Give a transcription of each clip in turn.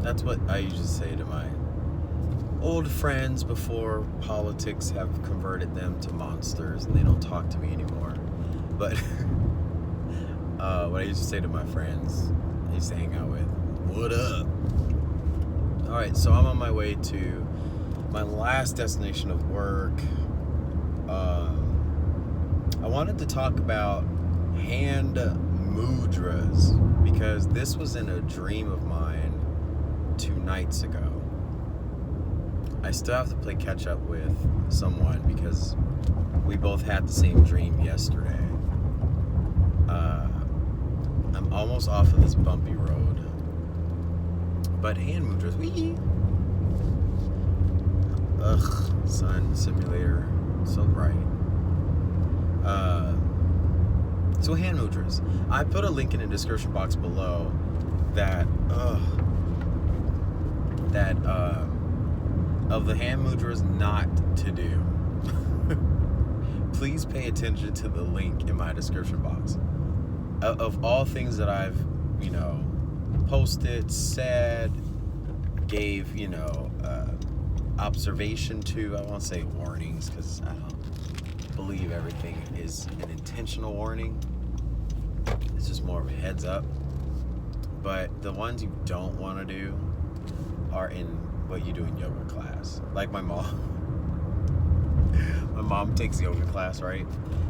That's what I usually say to my old friends before politics have converted them to monsters and they don't talk to me anymore. But what I used to say to my friends I used to hang out with, what up? Alright, so I'm on my way to my last destination of work. I wanted to talk about hand mudras because this was in a dream of mine 2 nights ago. I still have to play catch up with someone because we both had the same dream yesterday. I'm almost off of this bumpy road, but hand mudras, wee. Ugh, sun simulator, so bright. So hand mudras. I put a link in the description box below that of the hand mudras not to do. Please pay attention to the link in my description box. Of all things that I've, posted, said, gave, observation to, I won't say warnings because I don't believe everything is an intentional warning. It's just more of a heads up. But the ones you don't want to do are in what you do in yoga class. Like my mom. My mom takes yoga class, right?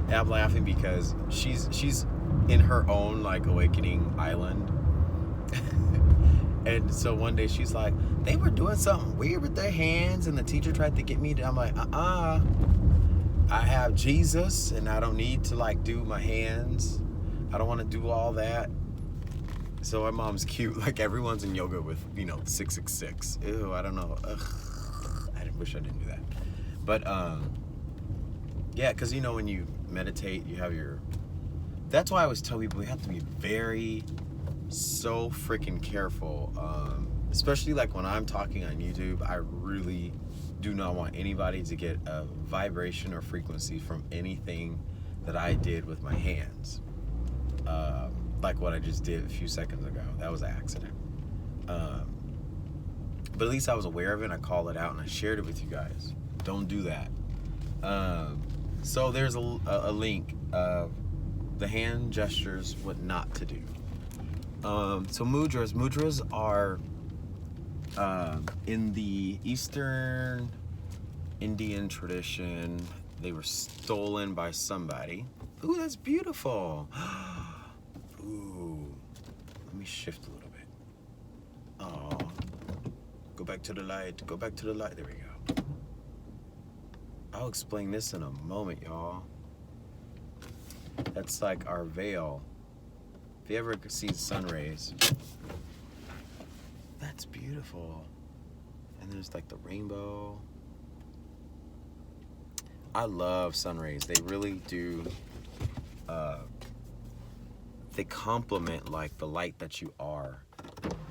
And I'm laughing because she's in her own like awakening island. And so one day she's like, they were doing something weird with their hands and the teacher tried to get me to, I'm like, I have Jesus and I don't need to like do my hands. I don't want to do all that. So my mom's cute. Like everyone's in yoga with, 666. Ew, I don't know. Ugh, I wish I didn't do that. But yeah, because when you meditate, you have your. That's why I always tell people you have to be so freaking careful. Especially like when I'm talking on YouTube, I really do not want anybody to get a vibration or frequency from anything that I did with my hands. Like what I just did a few seconds ago. That was an accident. But at least I was aware of it and I called it out and I shared it with you guys. Don't do that. So there's a link of the hand gestures, what not to do. So mudras are in the Eastern Indian tradition. They were stolen by somebody. Ooh, that's beautiful. Ooh, let me shift a little bit. Oh, go back to the light. Go back to the light. There we go. I'll explain this in a moment, y'all. That's like our veil. If you ever see sun rays, that's beautiful. And there's like the rainbow. I love sun rays. They really do. They complement like the light that you are.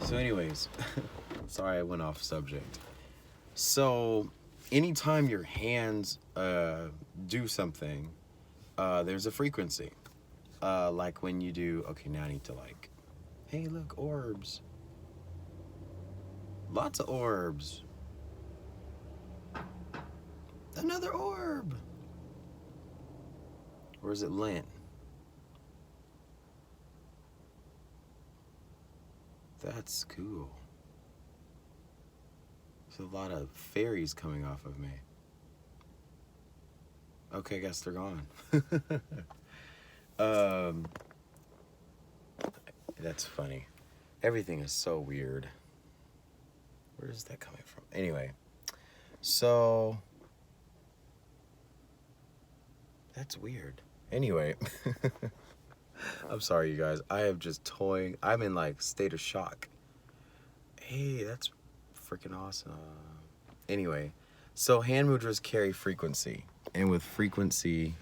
So anyways, sorry I went off subject. So anytime your hands do something, there's a frequency. Like when you do, okay, now I need to like, hey look, orbs. Lots of orbs. Another orb. Or is it lint? That's cool. There's a lot of fairies coming off of me. Okay, I guess they're gone. That's funny. Everything is so weird. Where is that coming from? Anyway, so that's weird. Anyway, I'm sorry, you guys. I am just toying. I'm in like state of shock. Hey, that's freaking awesome. Anyway, so hand mudras carry frequency, and with frequency,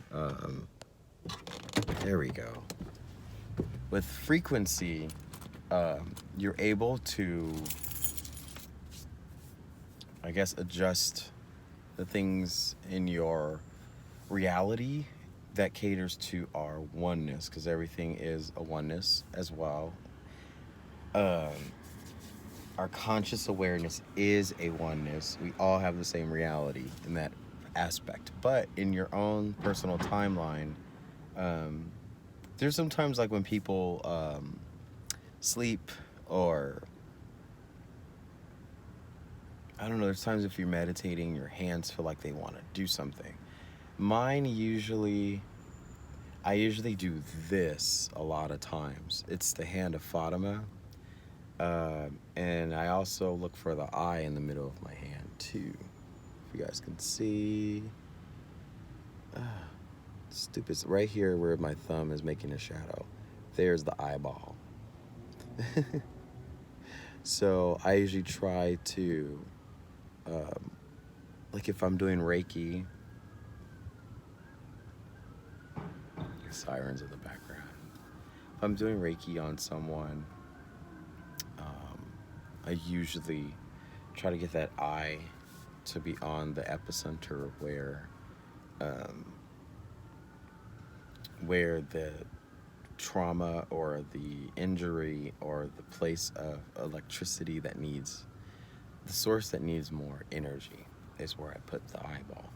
there we go. With frequency, you're able to, I guess, adjust the things in your reality that caters to our oneness, because everything is a oneness as well. Um, our conscious awareness is a oneness. We all have the same reality in that aspect. But in your own personal timeline, um, there's sometimes like when people sleep, or I don't know, there's times if you're meditating, your hands feel like they want to do something. Mine usually, I usually do this a lot of times. It's the hand of Fatima. And I also look for the eye in the middle of my hand too. If you guys can see. Stupid. Right here where my thumb is making a shadow. There's the eyeball. So I usually try to, like if I'm doing Reiki, sirens in the background. If I'm doing Reiki on someone, I usually try to get that eye to be on the epicenter where the trauma or the injury or the place of electricity that needs, the source that needs more energy is where I put the eyeball.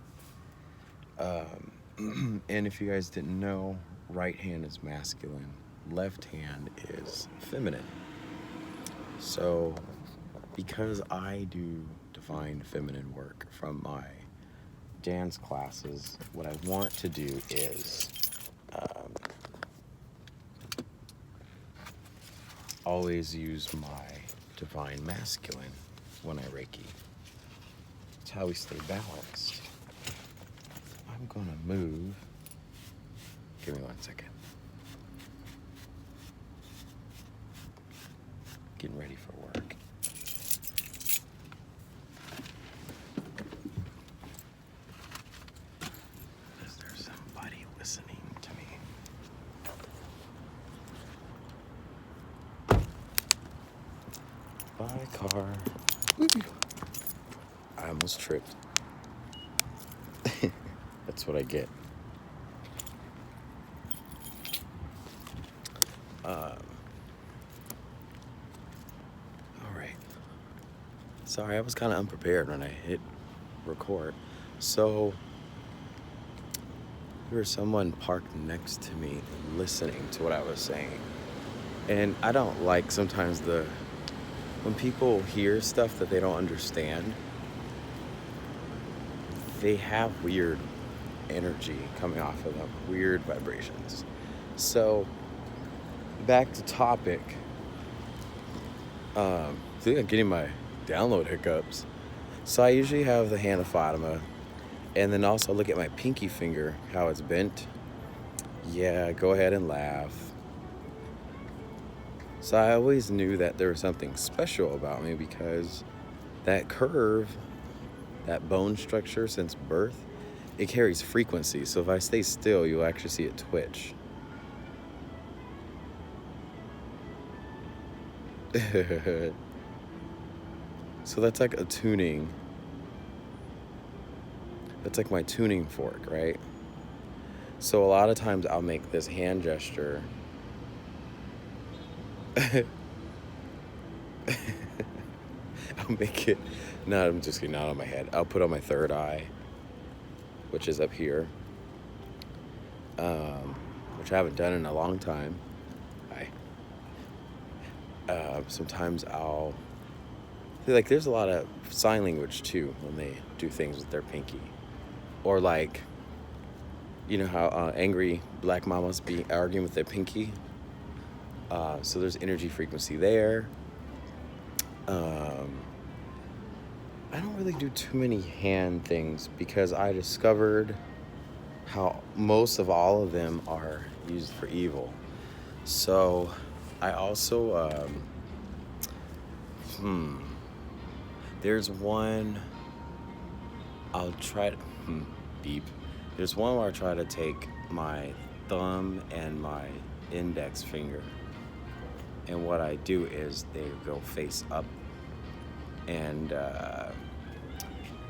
And if you guys didn't know, right hand is masculine, left hand is feminine. So because I do divine feminine work from my dance classes, what I want to do is always use my divine masculine when I Reiki. It's how we stay balanced. I'm gonna move. Give me 1 second. Getting ready for work. Is there somebody listening to me? Bye, car. I almost tripped. That's what I get. All right. Sorry, I was kind of unprepared when I hit record. So there was someone parked next to me listening to what I was saying. And I don't like sometimes when people hear stuff that they don't understand, they have weird energy coming off of them, weird vibrations. So back to topic. I think I'm getting my download hiccups. So I usually have the hand of Fatima, and then also look at my pinky finger, how it's bent. Yeah, go ahead and laugh. So I always knew that there was something special about me, because that curve, that bone structure since birth, it carries frequency. So if I stay still, you'll actually see it twitch. So that's like a tuning. That's like my tuning fork, right? So a lot of times I'll make this hand gesture. I'll make it, no, I'm just kidding, not on my head. I'll put on my third eye, which is up here, which I haven't done in a long time. Sometimes I'll, like, there's a lot of sign language too when they do things with their pinky. Or like, you know how angry black mamas be arguing with their pinky? So there's energy frequency there. I don't really do too many hand things, because I discovered how most of all of them are used for evil. So I also, there's one, I'll try to, beep. There's one where I try to take my thumb and my index finger, and what I do is they go face up, and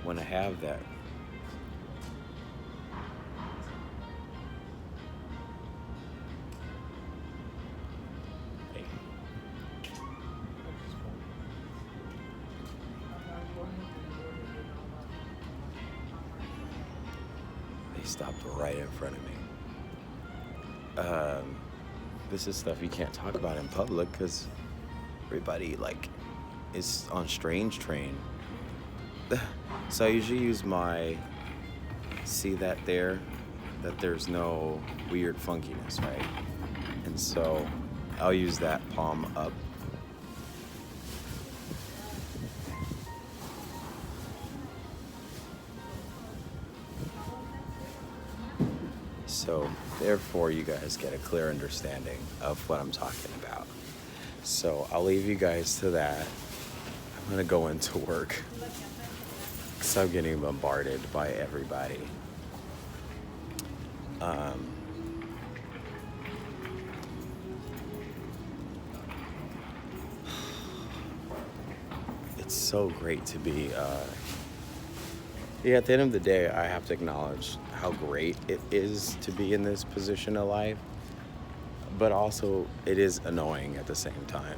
when I have that, stopped right in front of me. This is stuff you can't talk about in public because everybody like is on strange train. So I usually use my, see that there, that there's no weird funkiness, right? And so I'll use that palm up. So therefore you guys get a clear understanding of what I'm talking about. So I'll leave you guys to that. I'm gonna go into work because I'm getting bombarded by everybody. It's so great to be, at the end of the day, I have to acknowledge how great it is to be in this position of life, but also it is annoying at the same time.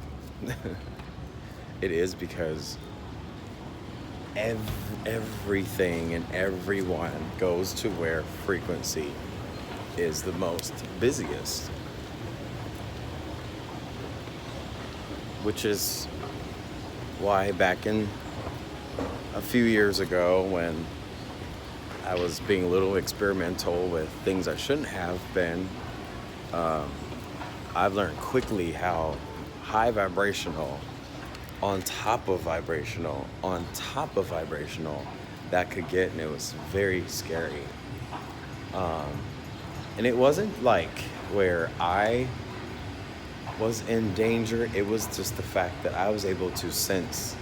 It is because everything and everyone goes to where frequency is the most busiest, which is why back in a few years ago when I was being a little experimental with things I shouldn't have been, I've learned quickly how high vibrational on top of vibrational that could get, and it was very scary. And it wasn't like where I was in danger, it was just the fact that I was able to sense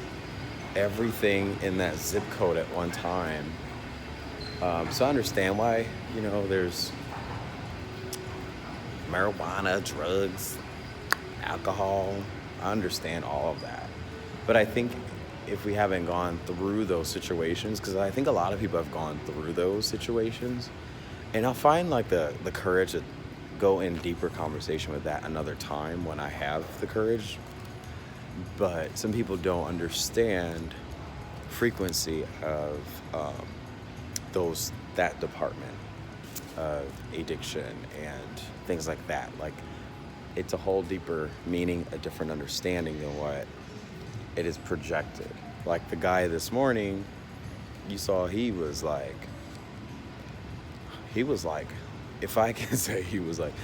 everything in that zip code at one time. So I understand why, there's marijuana, drugs, alcohol. I understand all of that. But I think if we haven't gone through those situations, because I think a lot of people have gone through those situations, and I'll find like the courage to go in deeper conversation with that another time when I have the courage. But some people don't understand frequency of that department of addiction and things like that. Like, it's a whole deeper meaning, a different understanding than what it is projected. Like the guy this morning, you saw he was like, if I can say he was like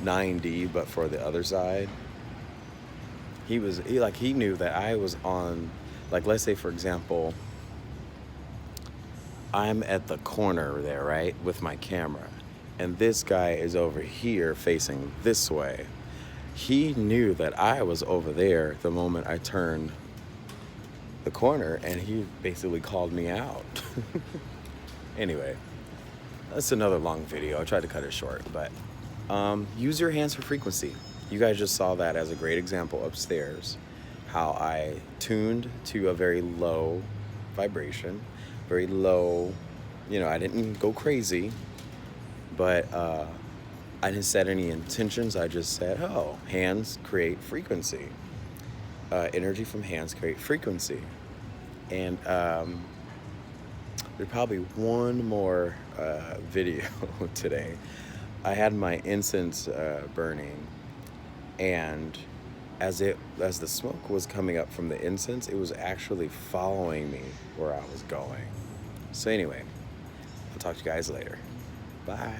90, but for the other side, he knew that I was on, like, let's say for example, I'm at the corner there, right, with my camera, and this guy is over here facing this way. He knew that I was over there the moment I turned the corner, and he basically called me out. Anyway, that's another long video. I tried to cut it short, but use your hands for frequency. You guys just saw that as a great example upstairs, how I tuned to a very low vibration, very low, I didn't go crazy, but I didn't set any intentions. I just said, hands create frequency. Energy from hands create frequency. And there's probably one more video today. I had my incense burning, and as the smoke was coming up from the incense, it was actually following me where I was going. So anyway, I'll talk to you guys later. Bye.